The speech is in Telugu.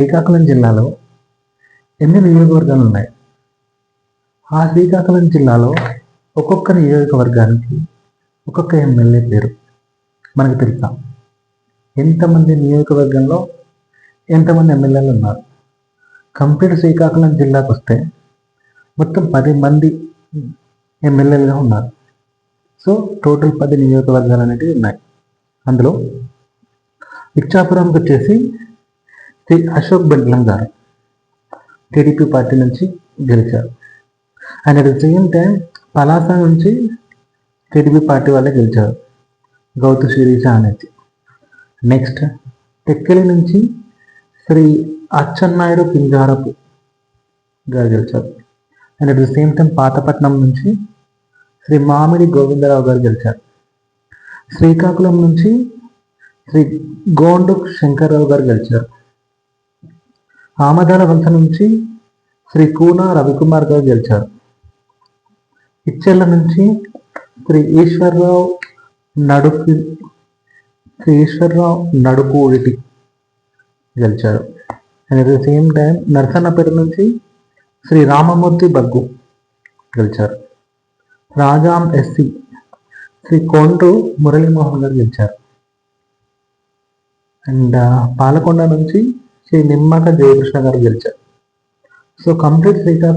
శ్రీకాకుళం జిల్లాలో ఎన్ని నియోజకవర్గాలు ఉన్నాయి? ఆ శ్రీకాకుళం జిల్లాలో ఒక్కొక్క నియోజకవర్గానికి ఒక్కొక్క ఎమ్మెల్యే పేరు మనకు తెలుసా? ఎంతమంది నియోజకవర్గంలో ఎంతమంది ఎమ్మెల్యేలు ఉన్నారు? కంప్లీట్ శ్రీకాకుళం జిల్లాకు వస్తే మొత్తం 10 మంది ఎమ్మెల్యేలుగా ఉన్నారు. సో టోటల్ 10 నియోజకవర్గాలు అనేవి ఉన్నాయి. అందులో ఇచ్చాపురంకి వచ్చేసి శ్రీ అశోక్ బెండ్లం గారు టీడీపీ పార్టీ నుంచి గెలిచారు. And at the same time Palasa నుంచి టీడీపీ పార్టీ వాళ్ళే గెలిచారు, గౌతు శిరీష అనేది. నెక్స్ట్ టెక్కలి నుంచి శ్రీ అచ్చెన్నాయుడు పింజారపు గారు గెలిచారు. And at the same time Pathapatnam నుంచి శ్రీ మామిడి గోవిందరావు గారు గెలిచారు. శ్రీకాకుళం నుంచి శ్రీ గోండు శంకర్రావు గారు గెలిచారు. ఆమదాల వలస నుంచి శ్రీ కూన రవికుమార్ గారు గెలిచారు. ఇచ్చెళ్ళ నుంచి శ్రీ ఈశ్వరరావు నడుకూడిటి గెలిచారు. And at the same time Narasannapeta నుంచి శ్రీ రామమూర్తి బగ్గు గెలిచారు. రాజాం ఎస్సీ శ్రీ కొండ్రు మురళీమోహన్ గారు గెలిచారు. అండ్ పాలకొండ నుంచి శ్రీ నిమ్మక జయకృష్ణ గారు గెలిచారు. So complete Srikakulam